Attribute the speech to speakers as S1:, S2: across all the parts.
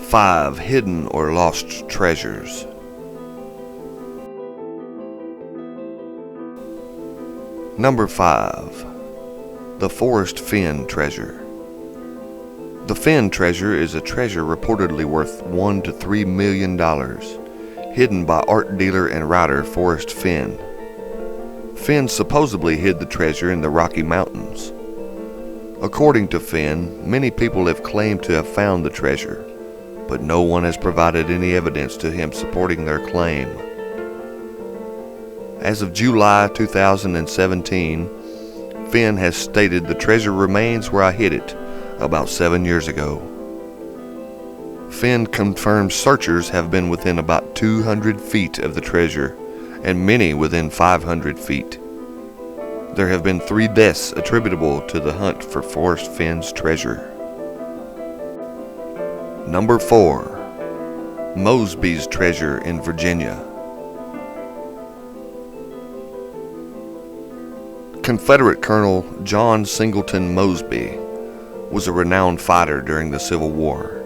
S1: 5 hidden or lost treasures. Number 5. The Forest Fen Treasure. The Fen treasure is a treasure reportedly worth $1 to $3 million, hidden by art dealer and writer Forrest Fenn. Fenn supposedly hid the treasure in the Rocky Mountains. According to Fenn, many people have claimed to have found the treasure, but no one has provided any evidence to him supporting their claim. As of July 2017, Fenn has stated the treasure remains where I hid it about 7 years ago. Fenn confirms searchers have been within about 200 feet of the treasure, and many within 500 feet. There have been 3 deaths attributable to the hunt for Forrest Fenn's treasure. Number 4. Mosby's Treasure in Virginia. Confederate Colonel John Singleton Mosby was a renowned fighter during the Civil War.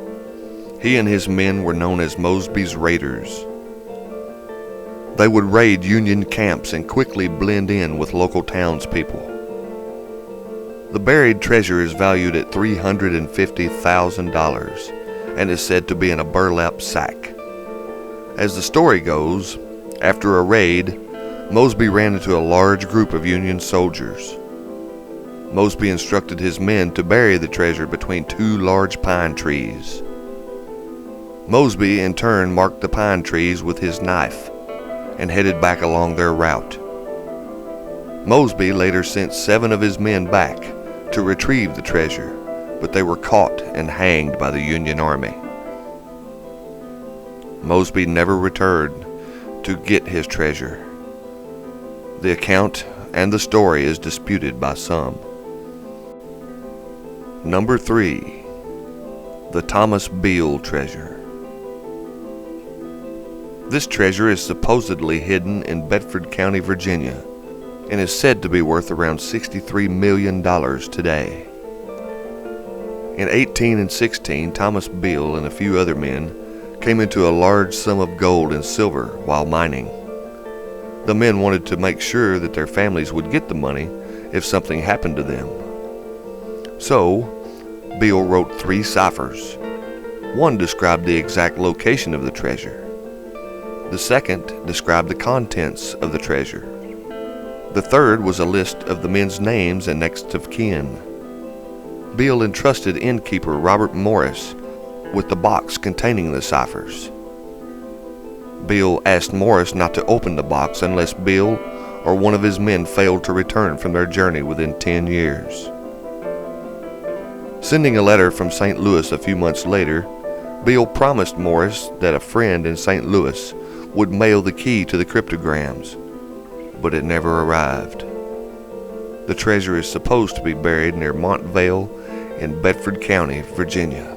S1: He and his men were known as Mosby's Raiders. They would raid Union camps and quickly blend in with local townspeople. The buried treasure is valued at $350,000 and is said to be in a burlap sack. As the story goes, after a raid, Mosby ran into a large group of Union soldiers. Mosby instructed his men to bury the treasure between 2 large pine trees. Mosby in turn marked the pine trees with his knife and headed back along their route. Mosby later sent 7 of his men back to retrieve the treasure, but they were caught and hanged by the Union Army. Mosby never returned to get his treasure. The account and the story is disputed by some. Number 3. The Thomas Beale Treasure. This treasure is supposedly hidden in Bedford County, Virginia, and is said to be worth around $63 million today. In 1816, Thomas Beale and a few other men came into a large sum of gold and silver while mining. The men wanted to make sure that their families would get the money if something happened to them. So, Beale wrote 3 ciphers. One described the exact location of the treasure. The second described the contents of the treasure. The third was a list of the men's names and next of kin. Beale entrusted innkeeper Robert Morris with the box containing the ciphers. Beale asked Morris not to open the box unless Beale or one of his men failed to return from their journey within 10 years. Sending a letter from St. Louis a few months later, Beale promised Morris that a friend in St. Louis would mail the key to the cryptograms, but it never arrived. The treasure is supposed to be buried near Montvale in Bedford County, Virginia.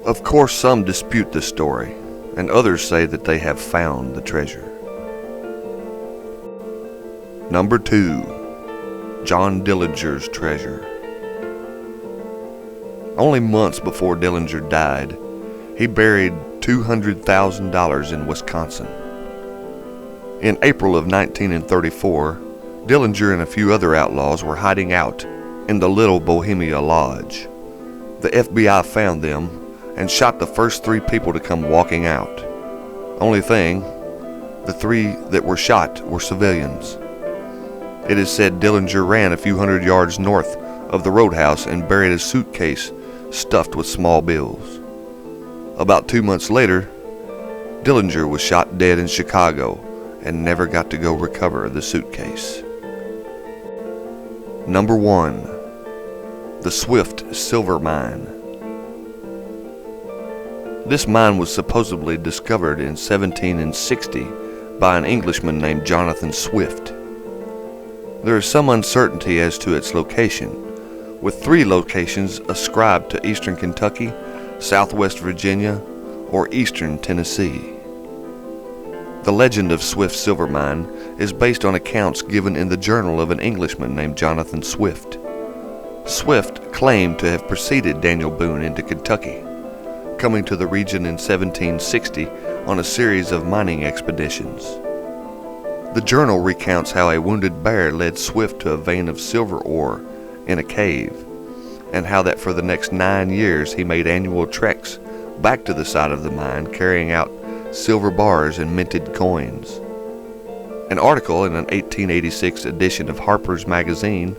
S1: Of course, some dispute this story, and others say that they have found the treasure. Number 2. John Dillinger's Treasure. Only months before Dillinger died, he buried $200,000 in Wisconsin. In April of 1934, Dillinger and a few other outlaws were hiding out in the Little Bohemia Lodge. The FBI found them and shot the first 3 people to come walking out. Only thing, the 3 that were shot were civilians. It is said Dillinger ran a few hundred yards north of the roadhouse and buried a suitcase stuffed with small bills. About 2 months later, Dillinger was shot dead in Chicago and never got to go recover the suitcase. Number 1. The Swift Silver Mine. This mine was supposedly discovered in 1760 by an Englishman named Jonathan Swift. There is some uncertainty as to its location, with 3 locations ascribed to eastern Kentucky, southwest Virginia, or eastern Tennessee. The legend of Swift's silver mine is based on accounts given in the journal of an Englishman named Jonathan Swift. Swift claimed to have preceded Daniel Boone into Kentucky, coming to the region in 1760 on a series of mining expeditions. The journal recounts how a wounded bear led Swift to a vein of silver ore in a cave, and how that for the next 9 years he made annual treks back to the site of the mine, carrying out silver bars and minted coins. An article in an 1886 edition of Harper's Magazine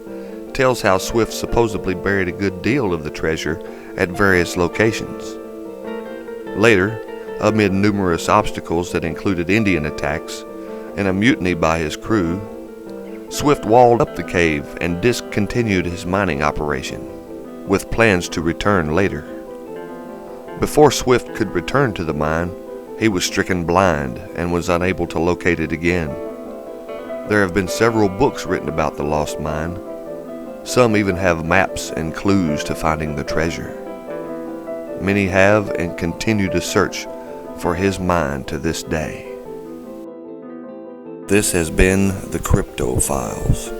S1: tells how Swift supposedly buried a good deal of the treasure at various locations. Later, amid numerous obstacles that included Indian attacks and a mutiny by his crew, Swift walled up the cave and discontinued his mining operation, with plans to return later. Before Swift could return to the mine, he was stricken blind and was unable to locate it again. There have been several books written about the lost mine. Some even have maps and clues to finding the treasure. Many have and continue to search for his mine to this day. This has been the Crypto Files.